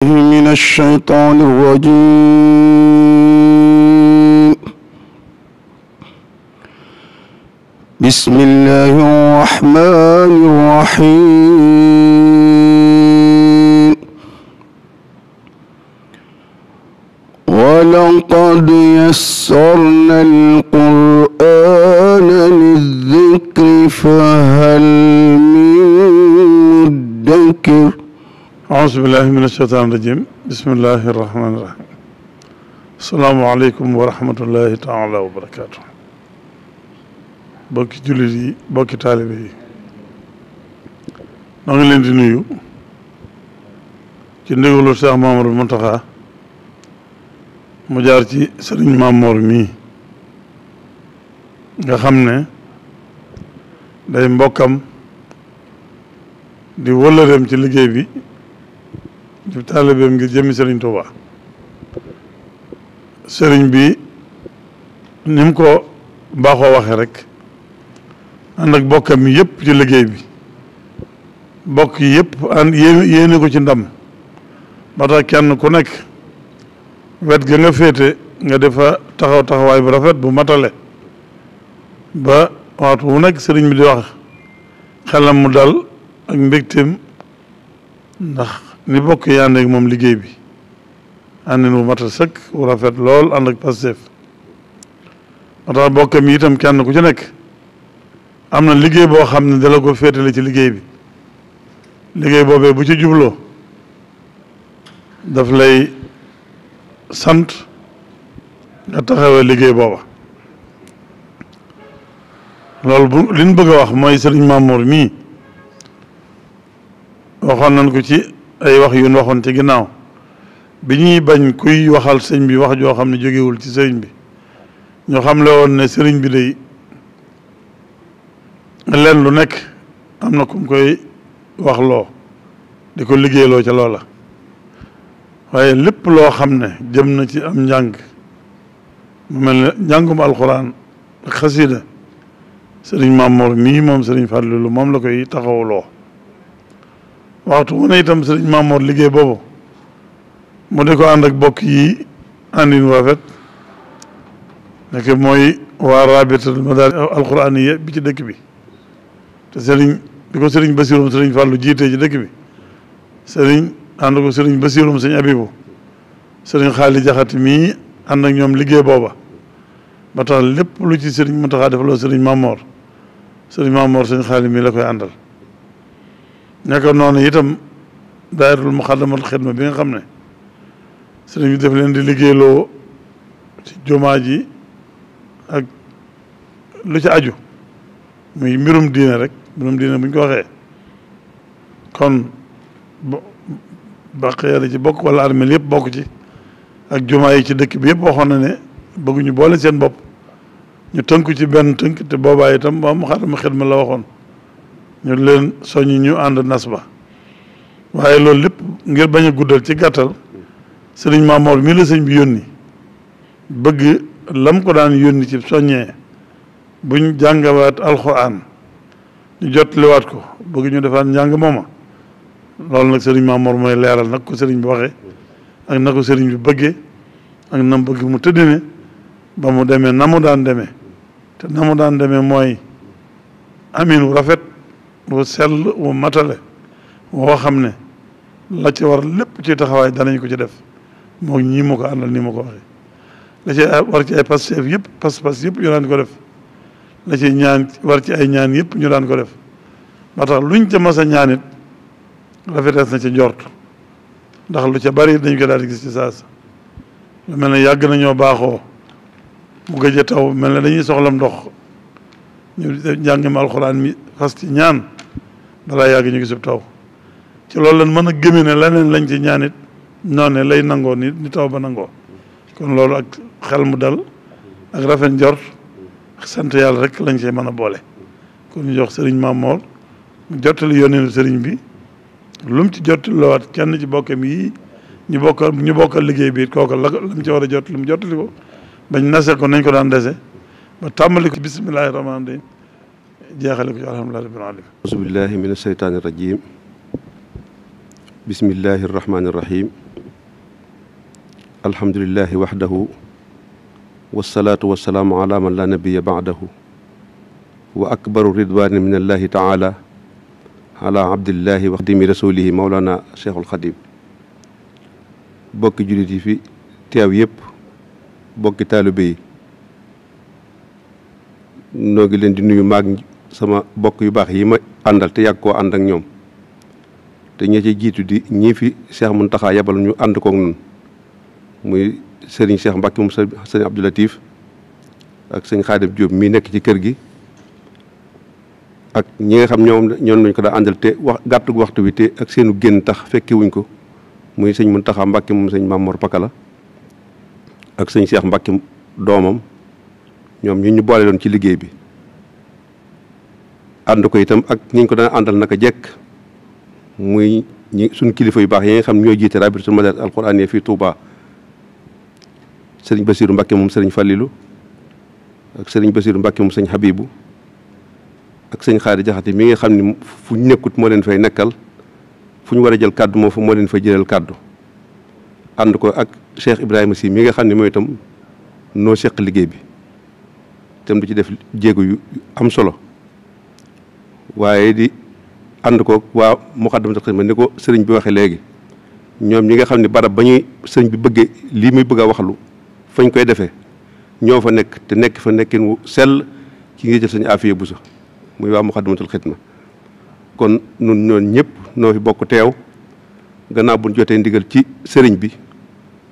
من الشيطان الرجيم. بسم الله الرحمن الرحيم. ولقد يسرنا القرآن للذكر فهل من مدكر. أعوذ بالله من الشيطان الرجيم. بسم الله الرحمن الرحيم. السلام عليكم ورحمة الله تعالى وبركاته. bokki jullit yi, bokki taalibe yi, noo ngi leen di nuyu ci ndigalu Cheikh Mamadou Mountakha mu jaar ci Sëriñ Mamoor mii nga xam ne day mbokkam di wëllëreem ci liggéey bi di taalibeem ngir jëmmi Sëriñ Tuuba. sëriñ bi ni mu ko baaxoo waxe rek ànd ak bokkam yi yëpp ci liggéey bi, bokk yi yëpp ànd yéene ko ci ndam ba tax kenn ku nekk wet ga nga féete nga defa taxaw taxawaay bu rafet bu matale ba waxtu wu nekk sëriñ bi di wax xelam mu dal ak mbégteem ndax ni bokk yi ànd ak moom liggéey bi àndin bu matal sëkk bu rafet lool ànd ak Pastef ba tax bokkam yi itam kenn ku ci nekk am na liggéey boo xam ne dala ko féetale ci liggéey bi. liggéey boobee bu ci jubloo daf lay sant nga taxawee liggéey booba. loolu bu li ñu bëgg a wax mooy Sëriñ Mamoor mii waxoon nañ ko ci ay wax yu ñu waxoon ci ginnaaw bi ñuy bañ kuy waxal sëñ bi wax joo xam ne jógewul ci sëriñ bi ñu xamle woon ne sëriñ bi day leen lu nekk am na ku mu koy wax loo di ko liggéeyloo ca loola, waaye lépp loo xam ne jëm na ci am njàng mu mel ne njàngum alxuraan ak xasida sëriñ Mamoor mii moom sëriñ Fàllilu moom la koy taxawuloo. waxtu mu ne itam sëriñ Mamoor liggéey boobu mu di ko ànd ak bokk yi àndin wu rafet nekk mooy waa rabitul madaris alxuraaniya bi ci dëkk bi te sëriñ bi ko sëriñ Basiirum sëriñ Fàllu jiitee ci dëkk bi sëriñ ànd ko sëriñ Basiirum sëñ Abibu sëriñ Xaali Jaxate mii ànd ak ñoom liggéey booba ba tax lépp lu ci sëriñ Muntaxa defaloo sëriñ Mamoor sëñ Xaali mii la koy àndal. nekk noonu itam daayiratul Muxaddamatul Xidma bi nga xam ne sëriñ bi def leen di liggéeyloo ci jumaa ji ak lu ci aju muy mbirum diine rek mbirum diine bu ñu ko waxee kon baqeere ci bokk wala armeel yëpp bokk ci ak jumaa yi ci dëkk bi yëpp waxoon na ne bëgguñu boole seen bopp ñu tënku ci benn tënk te boobaa itam waa Muxaddamatul Xidma la waxoon ñu leen soññ ñu ànd nas ba. waaye loolu lépp ngir bañ a guddal ci gàttal sëriñ Mamoor mii la sëñ bi yónni bëgg lam ko daan yónni ci soññee buñ jàngawaat alxuraan ñu jottaliwaat ko bëgg ñu defaat njàng mooma. loolu nag sëriñ Mamoor mooy leeral nag ko sëriñ bi waxee ak na ko sëriñ bi bëggee ak na mu bëgg mu tëddine ba mu demee na mu daan demee te na mu daan demee mooy amin wu rafet wu sell wu matale woo xam ne la ci war lépp ci taxawaay danañ ko ci def moo ñii ma ko àndal nii ma ko waxee la ci war ci ay Pastef yëpp pas-pas yëpp ñu daan ko def la ci ñaan war ci ay ñaan yëpp ñu daan ko def ba tax luñ ca mas a ñaan it rafetees na ci njort ndax lu ca bari dañ ko daal di gis ci saasa lu mel ne yàgg nañoo baaxoo mu gëj a taw mel ne dañuy soxlam ndox ñu njàngim alxuraan mi fas ci ñaan balaa yàgg ñu gisub taw ci loolu lan mën a gëme ne leneen lañ ci ñaanit noonu lay nangoo ni taw ba nangoo kon loolu ak xel mu dal ak rafet njort ak sant yàlla rek lañ cee mën a boole. kon ñu jox sëriñ Mamoor mu jottali yónneelu sëriñ bi lu mu ci jottaliwaat kenn ci bokkam yi ñu bokkal liggéey bi kooku la mu ci war a jottali mu jottali ko bañ nase ko nañ ko daan dese ba tàmbali ko bismillaahi rahmaani rahiim jeexale ko ci alhamdulillahi rabbil alamin. auzu billahi min asheytaani rajim bismillahi irrahmani irrahim alhamdulillahi waxdahu wasalaatu wasalaamu ala man la nabiya baadahu wa akbaru ridwaani min allahi taala ala abdillahi wa xadimi rasulihi maulana cheikhul xadim bokki jullit yi fi teew yëpp bokki taalibe yi noo ngi leen di nuyu maag sama bokk yu baax yi ma àndal te yàgg koo ànd ak ñoom te ñi ci jiitu di ñii fi Cheikh Mountakha yabal ñu ànd koog nun muy sëriñ Cheikh Mbacke moom sëriñ Abdou Latif ak sëñ Xaadim Diop mii nekk ci kër gi ak ñi nga xam ñoom lañ ko daa àndal te gàttu waxtu wi te ak seenu génn tax fekke wuñ ko muy sëñ Mountakha Mbacke moom sëñ Mamor Pakala ak sëñ Cheikh Mbacke doomam ñoom ñu boole doon ci liggéey bi ànd ko itam ak ñi ñu ko daan àndal naka jekk muy suñ kilifa yu baax yi nga xam ñoo jiite rabitatul madaris alquraaniyya fii Touba sëriñ Basiru Mbacke moom sëriñ Fallilu ak sëriñ Basiru Mbacke moom sëñ Habibu ak sëñ Xaari Jaxate mi nga xam ne fu ñu nekkut moo leen fay nekkal fu ñu war a jël kàddu moo leen fay jëlal kàddu ànd ko ak Cheikh Ibrahima Sy mi nga xam ne mooy itam noo seq liggéey bi itam du ci def jéego yu am solo waaye di ànd ko waa Moukhaddamatoul Khidma ni ko sëriñ bi waxee léegi ñoom ñi nga xam ne barab ba ñuy sëriñ bi bëggee lii muy bëgg a waxlu fañ koy defee ñoo fa nekk te nekk fa nekkin wu sell ci ngi jël sëñ Afiya Buso muy waa Moukhaddamatoul Khidma kon nun ñoon ñëpp noo fi bokk teew gannaaw buñ jotee ndigal ci sëriñ bi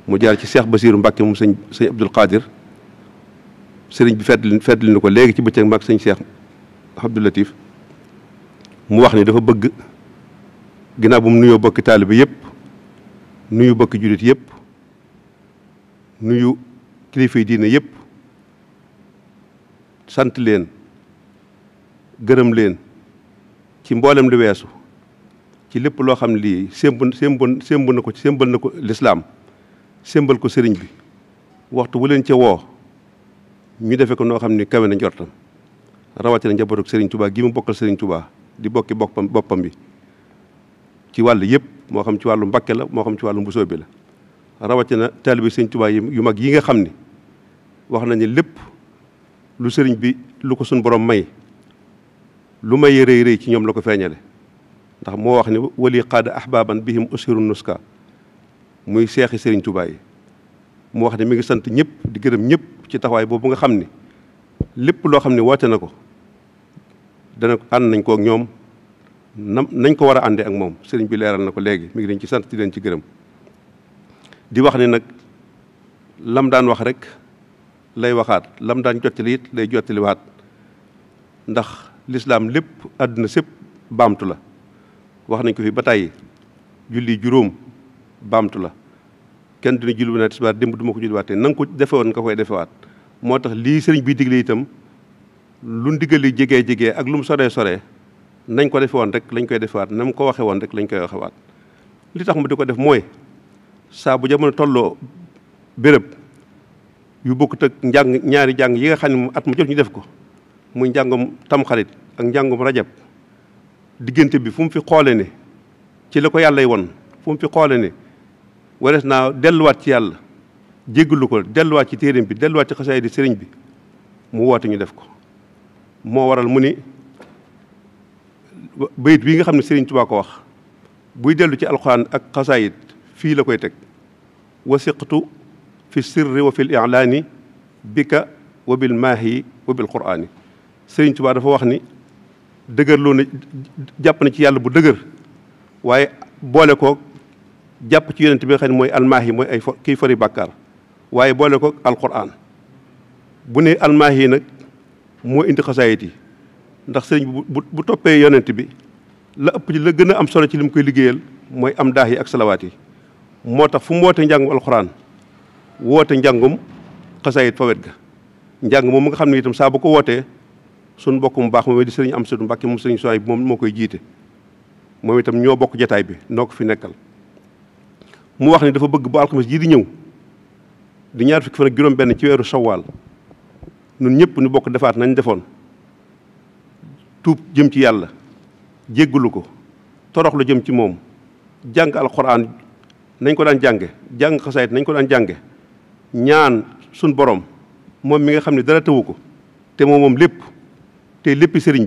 mu jaar ci Cheikh Basiru Mbacke moom sëñ Abdul Qadir sëriñ bi feddli ni ko léegi ci bëccëg mag sëñ Cheikh Abdou Latif mu wax ni dafa bëgg ginnaaw bu mu nuyoo bokki taalibe yëpp nuyu bokki jullit yëpp nuyu kilifa yi diine yëpp sant leen gërëm leen ci mboolem lu weesu ci lépp loo xam ne lii sémbal na ko lislaam sémbal ko sëriñ bi waxtu bu leen ca woo ñu defe ko noo xam ni kawe na njortam rawatina njabootu sëriñ Touba gi mu bokkal sëriñ Touba di bokki boppam bi ci wàll yëpp moo xam ci wàllu Mbakke la moo xam ci wàllu Mbusoo bi la rawatina taalibe sëriñ Touba yu mag yi nga xam ni wax nañu lépp lu sëriñ bi lu ko suñ borom may lu may rëy rëy ci ñoom la ko feeñale ndax moo wax ni wali qaada ahbaban bihim ushiru nuska muy seexi sëriñ Touba yi mu wax ne mi ngi sant ñëpp di gërëm ñëpp ci taxawaay boobu nga xam ni lépp loo xam ne woote na ko dana ànd nañ ko ak ñoom nañ ko war a àndee ak moom sëriñ bi leeral na ko léegi mi ngi leen ci sant di leen ci gërëm di wax ne nag lam daan wax rek lay waxaat lam daan jottali it lay jottaliwaat ndax lislaam lépp àdduna sépp baamtu la wax nañ ko fi ba tàyyi julli juróom baamtu la kenn dina julli bu ne tisbaar démb du ma ko julliwaatee na nga ko defewoon nga koy defewaat moo tax lii sëriñ bi digle itam lu ndigali jegee ak lu mu soree nañ ko defe woon rek lañ koy defewaat na mu ko waxe woon rek lañ koy waxewaat li tax mu di ko def mooy saa bu jamono tolloo béréb yu bokkut ak ñaari jàng yi nga xam ne moom at mu jot ñu def ko muy njàngum tamxarit ak njàngum rajab diggante bi fu mu fi xoole ne ci la ko yàllay won fu mu fi xoole ne warees naa delluwaat ci yàlla jéggalu ko delluwaat ci téeréem bi delluwaat ci xasaay di sëriñ bi mu woote ñu def ko moo waral mu ni bayit bii nga xam ne sëriñ Tuubaa ko wax buy dellu ci alxuraan ak xasaayit fii la koy teg wasiqtu fi sirri wa fil i'laani bika wa bil maahi wa bil quraani sëriñ Tuubaa dafa wax ni dëgër loo na jàpp na ci yàlla bu dëgër waaye boole ko jàpp ci yonent bi nga xam ne mooy almaahi mooy ay kiy fari bàkkaar waaye boole ko alquran bu ne almaahi nag moo indi xasaayit yi ndax sëriñ bu toppee yonent bi la ëpp ci la gën a am solo ci li mu koy liggéeyal mooy am daax yi ak salawaat yi moo tax fu mu woote njàngum alquran woote njàngum xasaayit fa wet ga njàng moom nga xam ne itam saa bu ko wootee suñ bokk mu baax moom di sëriñ Amsadu Mbàkke moom sëriñ Suwayb moom moo koy jiite moom itam ñoo bokk jataay bi noo ko fi nekkal mu wax ni dafa bëgg bu alxames jii di ñëw di ñaar fukki fan ak juróom benn ci weeru sawaal ñun ñëpp ñu bokk defaat nañ defoon tuub jëm ci yàlla jéggalu ko toroxlu jëm ci moom jàng alxuraan nañ ko daan jànge jàng xasaayit nañ ko daan jànge ñaan suñ borom moom mi nga xam ne dara tëwu ko te moom lépp te léppi sëriñ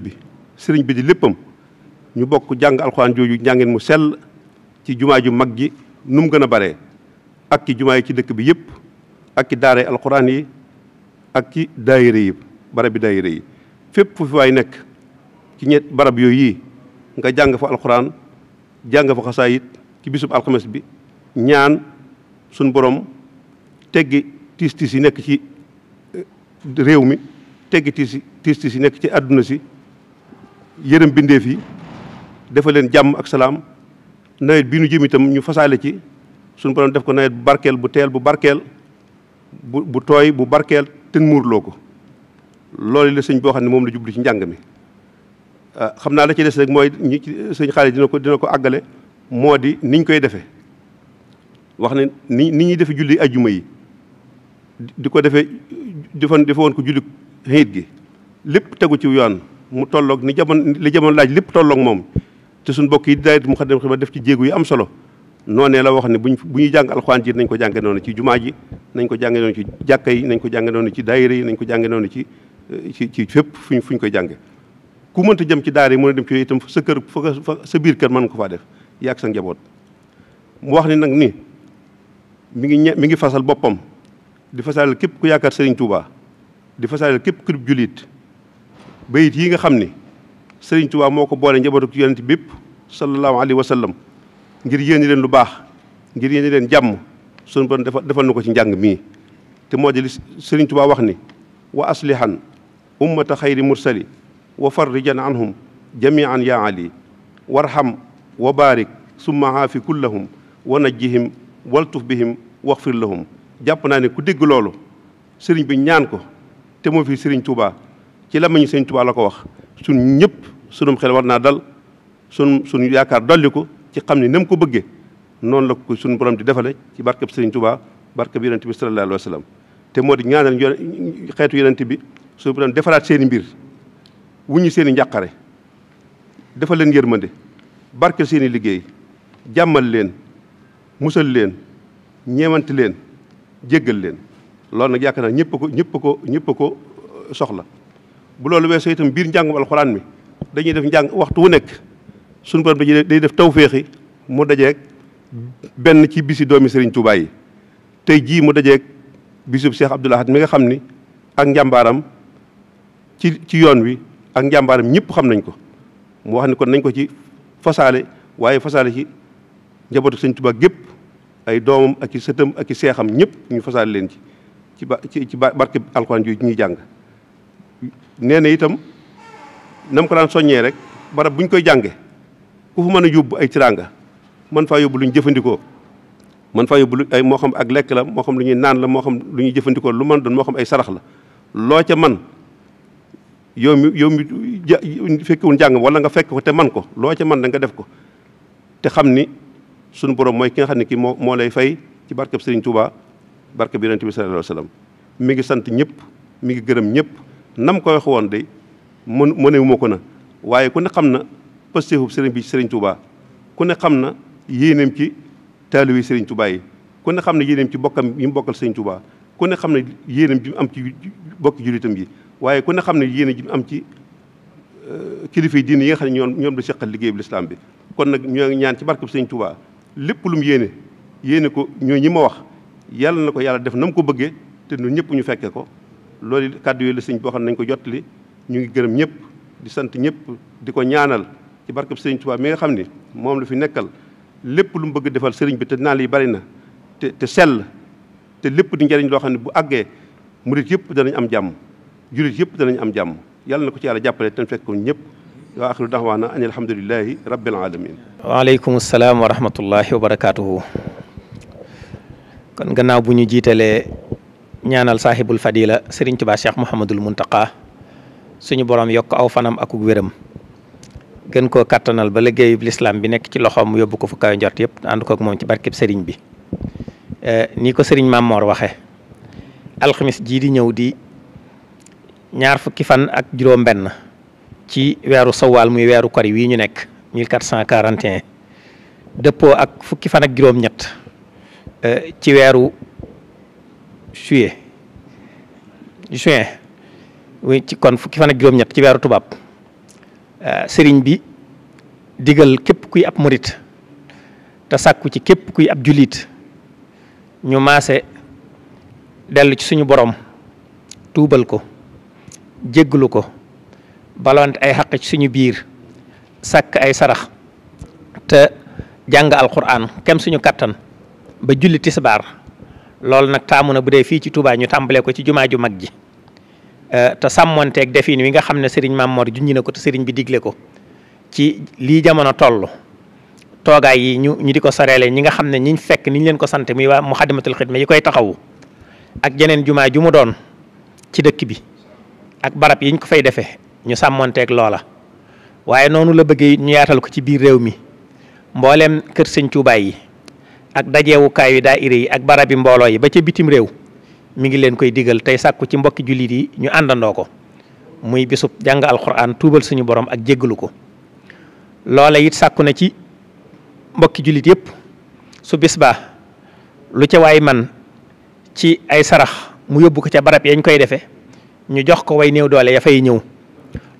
bi di léppam ñu bokk jàng alxuraan jooju njàngeen mu sell ci jumaa ju mag ji nu mu gën a baree ak ci jumaa yi ci dëkk bi yëpp ak ci daare alxuraan yi ak ci daayira yi barab bi daayira yi fépp fu fi waay nekk ci ñett barab yooyu yi nga jàng fa alxuraan jàng fa xasaayit ci bisub alxames bi ñaan suñ borom teggi tiis yi nekk ci réew mi teggi tiis yi nekk ci àdduna si yërëm bindeef yi dafa leen jàmm ak salaam nawet bi nu jëm itam ñu fasaale ci suñu borom def ko nawet bu barkeel bu teel bu barkeel bu tooy bu barkeel ten muurloo ko loolu la sëñ boo xam ne moom la jublu ci njàng mi xam naa la ci des rek mooy ñi sëñ xaalis dina ko àggale moo di niñ koy defee wax ne ni ñuy defe julli ajjuma yi di ko defee defe woon ko julli xiit gi lépp tegu ci yoon mu tolloog li jamono laaj lépp tolloog moom te suñ mbokk yi daayira Moukhaddamatoul Khidma def ci jéego yu am solo noonee la wax ne bu ñuy jàng alxuraan ji nañ ko jànge noonu ci jumaa ji nañ ko jànge noonu ci jàkka yi nañ ko jànge noonu ci daayira yi nañ ko jànge noonu ci fépp fuñ koy jànge ku mënta jëm ci daara yi mën a dem ci itam sa kër fa sa biir kër mën nga ko faa def yàgg sa njaboot mu wax ni nag ni mi ngi fasal boppam di fasalal képp ku yaakaar Serigne Touba di fasalal képp ku jullit bayit yi nga xam ni Serigne Touba moo ko boole njabootu ci yonent bépp sallallahu alayhi wa sallam ngir yéene leen lu baax ngir yéene leen jàmm sunu borom defal na ko ci njàng mii te moo di li Serigne Touba wax ni wa aslihan ummata xayri mursali wa farrijan anhum jamian ya ali warham wa barik summa haafi kullahum wa najjihim waltuf bihim waxfir lahum jàpp naa ne ku dégg loolu sëriñ bi ñaan ko te moo fi Serigne Touba ci lamañu Serigne Touba la ko wax sun ñëpp sunum xel war naa dal sun yaakaar dolli ko ci xam ne na mu ko bëggee noonu la ko suñu borom di defale ci barkeb Serigne Touba barkeb yonent bi sallallahu alayhi wa sallam te moo di ñaanal xeetu yonent bi suñu borom defaraat seen i mbir wuñu seen i njàqare defal leen yërmande barkeel seen i liggéey jàmmal leen musal leen ñeewante leen jéggal leen loolu nag yaakaar naa ñëpp ko soxla bu loolu weesoo itam biir njàngum alxuraan mi dañuy def njàng waxtu wu nekk suñu borom day def tawféexi mu dajeeg benn ci bisi doomi Serigne Touba yi tey jii mu dajeeg bisub Cheikh Abdoul Ahad mi nga xam ni ak njàmbaaram ci yoon wi ak njàmbaaram ñëpp xam nañ ko mu wax ni kon nañ ko ci fasaale waaye fasaale ci njabootu Serigne Touba gépp ay doomam ak i sëtam ak i seexam ñëpp ñu fasaale leen ci barke alxuraan ju ñuy jàng nee na itam nam ko daan soññee rek barab bu ñu koy jànge ku fa mën a yóbbu ay tiraanga man faa yóbbu lu ñu jëfandikoo man faa yóbbu ay moo xam ak lekk la moo xam lu ñuy naan la moo xam lu ñuy jëfandikoo lu mën doon moo xam ay sarax la loo ca man yow mi fekkewul njàng wala nga fekk ko te man ko loo ca man da nga def ko te xam ni sunu borom mooy ki nga xam ne kii moo lay fay ci barkeb Serigne Touba barkeb yonent bi sallallahu alayhi wa sallam mi ngi sant ñëpp mi ngi gërëm ñëpp nam ko wax woon de mënewuma ko na waaye ku ne xam na pasteefu Serigne bi Serigne Touba ku ne xam na yéeneem ci taalibe Serigne Touba yi ku ne xam ne yéeneem ci bokkam yi mu bokkal Serigne Touba ku ne xam ne yéeneem ji mu am ci bokki jullitam yi waaye ku ne xam ne yéene ji mu am ci kilifa yi diine yi nga xam ne ñoom la seqal liggéey bu lislaam bi kon nag ñoo ngi ñaan ci barkeb Serigne Touba lépp lu mu yéene ko ñoo ñi ma wax yàlla na ko yàlla def na mu ko bëggee te ñun ñëpp ñu fekke ko loolu kàddu yooyu la sëñ boo xam ne nañ ko jottali ñu ngi gërëm ñëpp di sant ñëpp di ko ñaanal ci barkeb Serigne Touba mi nga xam ni moom la fi nekkal lépp lu mu bëgg defal sëriñ bi te naan yi bari na te sell te lépp di njëriñ loo xam ne bu àggee murit yëpp danañ am jàmm julit yëpp danañ am jàmm yàlla na ko ci yàlla jàppale te fekk ko ñëpp wa axiru daxwaana an alhamdulilahi rabbil alamin waaleykum salaam wa rahmatullahi wa barakaatuhu. kon gannaaw bu ñu jiitalee ñaanal saaxibul fadila Serigne Touba Cheikh Mouhamadul Muntaqa suñu borom yokk aw fanam akuk wéram gën koo kattanal ba liggéeyub lislaam bi nekk ci loxoom mu yóbbu ko fu kaw njort yëpp ànd kook moom ci barkeb Serigne bi nii ko Serigne Mamor waxe alxamis jii di ñëw di ñaar fukki fan ak juróom-benn ci weeru sawaal muy weeru kori wii ñu nekk 1441 dëppoo ak fukki fan ak juróom-ñett ci weeru juin ci kon fukki fan ak juróom-ñett ci weeru tubaab sëriñ bi digal képp kuy ab murit te sàkku ci képp kuy ab julit ñu maase dellu ci suñu borom tuubal ko jégglu ko balonte ay xaq ci suñu biir sàkk ay sarax te jàng alquran kem suñu kattan ba julli tisbaar loolu nag taamu na bu dee fii ci Touba ñu tàmbalee ko ci jumaa ju mag ji te sàmmonteeg defin wi nga xam ne sëriñ Mamor junñi na ko te sëriñ bi digle ko ci lii jamono toll toogaay yi ñu di ko soreele ñi nga xam ne ñiñ fekk niñ leen ko sant muy waa Muxaddamatul Xidma yi koy taxawu ak jeneen jumaa ju mu doon ci dëkk bi ak barab yiñ ko fay defee ñu sàmmonteeg loola waaye noonu la bëggee ñu yaatal ko ci biir réew mi mbooleem kër sëñ Tuubaa yi ak dajeewukaay yu daayira yi ak barabi mbooloo yi ba ca bitim réew mi ngi leen koy digal tey sàkku ci mbokki jullit yi ñu àndandoo ko muy bisub jàng alquran tuubal suñu borom ak jéggalu ko loola it sàkku na ci mbokki jullit yëpp su bis baa lu ca waay man ci ay sarax mu yóbbu ko ca barab yañ koy defee ñu jox ko way néew doole ya fay ñëw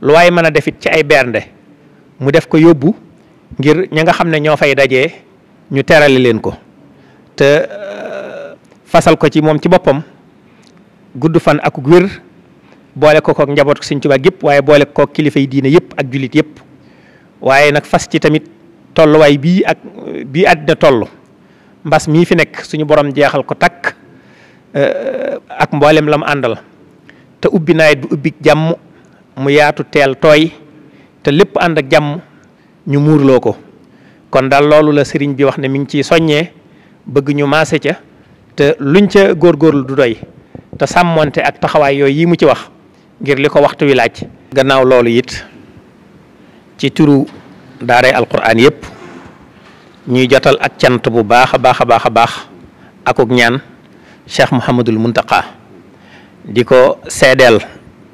lu waay mën a defit ci ay bernde mu def ko yóbbu ngir ña nga xam ne ñoo fay dajee ñu terale leen ko te fasal ko ci moom ci boppam gudd fan ak wér boole ko kook njaboot Sëriñ Tuubaa gépp waaye boole ko kook kilifa yi diine yëpp ak jullit yëpp waaye nag fas ci tamit tolluwaay bii àddina toll mbas mii fi nekk suñu borom jeexal ko takk ak mboolem la mu àndal te ubbi nawet bi ubbi jàmm mu yaatu teel tooy te lépp ànd ak jàmm ñu muurloo ko kon daal loolu la sëriñ bi wax ne mi ngi ciy soññee bëgg ñu maase ca te luñ ca góorgóorlu du doy te sàmmonte ak taxawaay yooyu yi mu ci wax ngir li ko waxtu wi laaj. gannaaw loolu it ci turu daaray alquran yëpp ñuy jotal ak cant bu baax a baax a baax a baax akuk ñaan Cheikh Mouhamadul Muntaqa di ko seedeel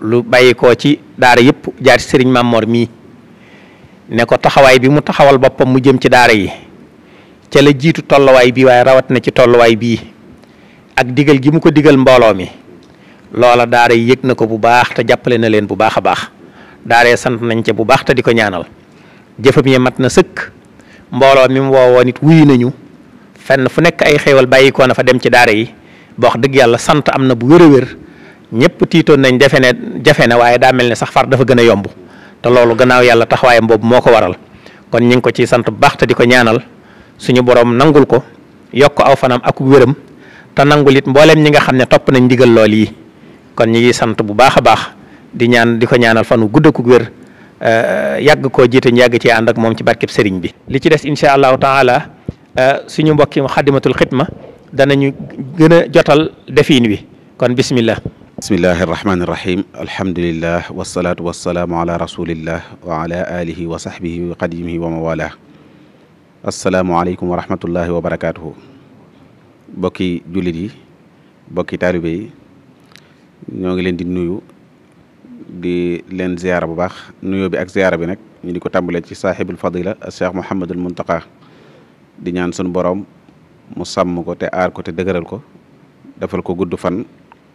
lu bàyyi ko ci daara yëpp jaar ci sëriñ Mamor mii ne ko taxawaay bi mu taxawal boppam mu jëm ci daara yi ca la jiitu tolluwaay bii waaye rawat na ci tolluwaay bii ak digal gi mu ko digal mbooloo mi loola daara yi yëg na ko bu baax te jàppale na leen bu baax a baax daaree sant nañ ca bu baax te di ko ñaanal jëfam yi mat na sëkk mbooloo mi mu woowoo nit wuyu nañu fenn fu nekk ay xéewal bàyyi ko na fa dem ci daara yi ba wax dëgg yàlla sant am na bu wér a wér ñëpp tiitoon nañ jafe na waaye daa mel ne sax far dafa gën a yomb te loolu gannaaw yàlla taxawaayam boobu moo ko waral kon ñu ngi ko ciy sant bu baax te di ko ñaanal suñu borom nangul ko yokk aw fanam ak wéram te nangul it mboolem ñi nga xam ne topp nañ ndigal lool yi kon ñu ngi sant bu baax a baax di ko ñaanal fanu gudd ak wér yàgg koo jiite ñu yàgg ci ànd ak moom ci barkeb sëriñ bi. li ci des incha allahu taala suñu mbokki Muxaddamatul Xidma danañu gën a jotal defiin wi kon bismillah. bismillahi irrahmani irrahim alhamdulillah wasalaatu wasalaamu ala rasulillah wa ala alihi wa sahbihi wa qadimihi wa mawala asalaamualeykum wa rahmatullahi wa barakatuhu bokki jullit yi bokki taalibe yi ñoo ngi leen di nuyu di leen ziyaara bu baax nuyoo bi ak ziyaara bi nag ñu di ko tàmbalee ci saaxibul fadila cheikh Mouhamadul Muntaqa di ñaan sun borom mu sàmm ko te aar ko te dëgëral ko defal ko gudd fan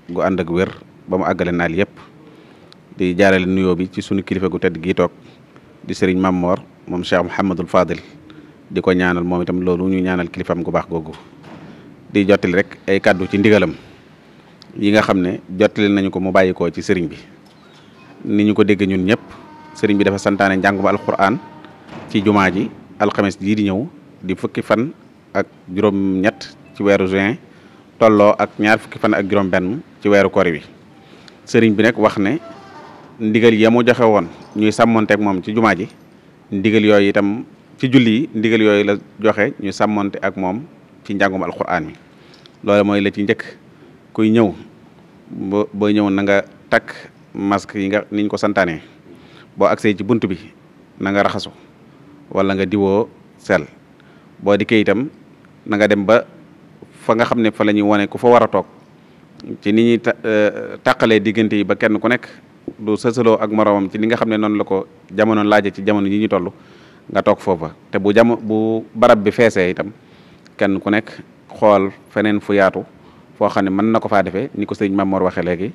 gu ànd ak wér ba mu àggale naal yëpp di jaarale nuyoo bi ci sunu kilifa gu tedd gii toog di sëriñ Mamor moom Cheikh Mouhamadul Fadil di ko ñaanal moom itam loolu ñu ñaanal kilifam gu baax googu di jottali rek ay kàddu ci ndigalam yi nga xam ne jottali nañu ko mu bàyyi ko ci sëriñ bi ni ñu ko dégg ñun ñëpp sëriñ bi dafa santaane njàngum alquran ci jumaa ji alxames jii di ñëw di fukki fan ak juróom-ñett ci weeru juin tolloo ak ñaar fukki fan ak juróom-benn ci weeru kori wi sëriñ bi nag wax ne ndigal ya mu joxe woon ñuy sàmmonte ak moom ci jumaa ji ndigal yooyu itam ci julli yi ndigal yooyu la joxe ñuy sàmmonte ak moom ci njàngum alquran mi loolu mooy la ci njëkk kuy ñëw boo ñëw na nga takk masque yi nga niñ ko santaane boo agsee ci bunt bi na nga raxasu wala nga diwoo sel boo dikkee itam na nga dem ba fa nga xam ne fa la ñuy wone ku fa war a toog ci ni ñuy tàqalee diggante yi ba kenn ku nekk du sësaloo ak moroomam ci li nga xam ne noonu la ko jamono laaje ci jamono yi ñu toll nga toog foofa te bu barab bi feesee itam kenn ku nekk xool feneen fu yaatu foo xam ne mën na ko faa defee ni ko sëriñ Mamor waxee léegi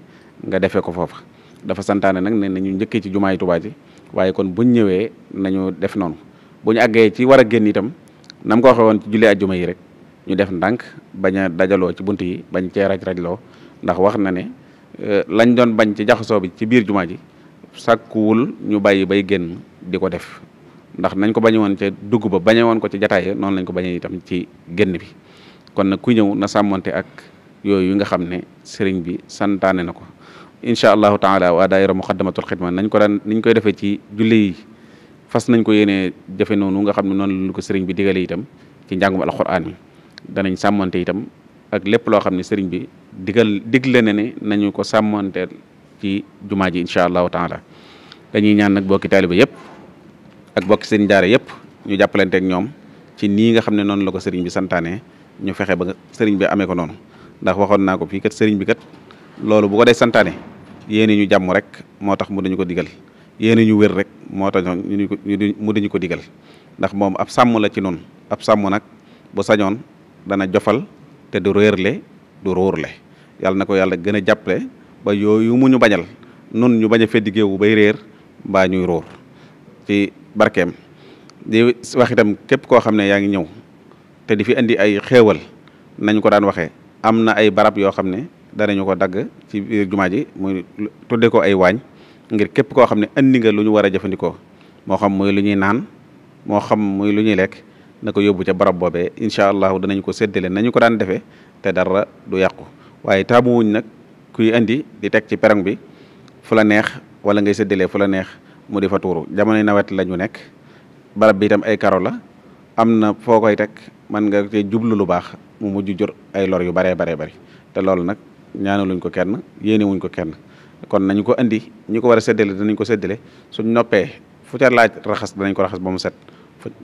nga defee ko foofa. dafa santaane nag ne nañu njëkkee ci jumaay Tuubaa ji waaye kon buñ ñëwee nañu def noonu bu ñu àggee ci war a génn itam nam ko waxee woon ci julli ajjuma yi rek ñu def ndànk bañ a dajaloo ci bunt yi bañ cee raj-rajloo ndax wax na ne lañ doon bañ ci jaxasoo bi ci biir jumaa ji sàkkuwul ñu bàyyi bay génn di ko def ndax nañ ko bañe woon ca dugg ba bañe woon ko ci jataay noonu lañ ko bañee itam ci génn bi kon nag ku ñëw na sàmmonte ak yooyu nga xam ne sëriñ bi santaane na ko incha allahu taala waa daayira muqaddamatul xidma nañ koy defee ci julli yi fas nañ ko yéenee jëfe noonu nga xam ne noonu lu ko sëriñ bi digale itam ci njàngum alquran mi danañ sàmmante itam ak lépp loo xam ne sëriñ bi digle ne nañu ko sàmmanteel ci jumaa ji incha allahu taala dañuy ñaan nag bokki taaliba yëpp ak bokki seen daara yëpp ñu jàppalante ak ñoom ci nii nga xam ne noonu la ko sëriñ bi santaane ñu fexe ba sëriñ bi amee ko noonu ndax waxoon naa ko fii kat sëriñ bi kat loolu bu ko dee santaane yéene ñu jàmm rek moo tax mu dañu ko digal yéene ñu wér rek moo tax mu dañu ko digal ndax moom ab sàmm la ci noonu ab sàmm nag bu sañoon dana jofal te du réerle du róorle yàlla na ko yàlla gën a jàppale ba yooyu mu ñu bañal nun ñu bañ a feddi géewu bay réer mbaa ñuy róor ci barkeem di wax itam képp koo xam ne yaa ngi ñëw te di fi indi ay xéewal nañ ko daan waxee am na ay barab yoo xam ne danañu ko dagg ci biir jumaa ji muy tudde ko ay waañ ngir képp koo xam ne andi nga lu ñu war a jëfandikoo moo xam muy lu ñuy naan moo xam muy lu ñuy lekk na ko yóbbu ca barab boobee incha allahu danañ ko séddale nañu ko daan defee te dara du yàqu waaye taamuwuñ nag kuy indi di teg ci perong bi fu la neex wala ngay séddalee fu la neex mu di fa tuuru jamonoy nawet la ñu nekk barab bi itam ay karo la am na foo koy teg man nga cee jublu lu baax mu mujj jur ay lor yu baree bari te loolu nag ñaanaluñ ko kenn yéenewuñ ko kenn kon nañu ko andi ñi ko war a séddale danañ ko séddale suñ noppee fu ca laaj raxas danañ ko raxas ba mu set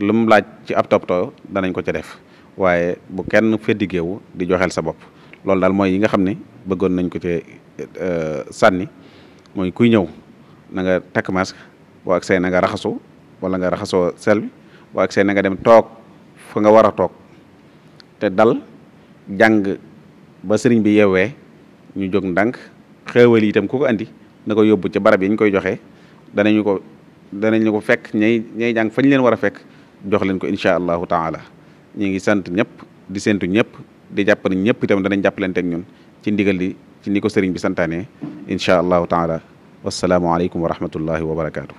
lu mu laaj ci ab toppatoo danañ ko ca def waaye bu kenn feddigeewu di joxeel sa bopp loolu daal mooy yi nga xam ne bëggoon nañ ko ci sànni mooy kuy ñëw na nga takk masque boo agsee na nga raxasu wala nga raxasoo sel bi boo agsee na nga dem toog fa nga war a toog te dal jàng ba sëriñ bi yeewee ñu jóg ndànk xéewal yi itam ku ko andi na ko yóbbu ci barab yi ñu koy joxe danañu ko fekk ñay jàng fañ leen war a fekk jox leen ko incha allahu taala ñu ngi sant ñëpp di séntu ñëpp di jàpp ne ñëpp itam danañ jàppalante ak ñun ci ndigal li ci ni ko sëriñ bi santaane incha allahu taala wasalaamualeykum wa rahmatullahi wa barakaatu.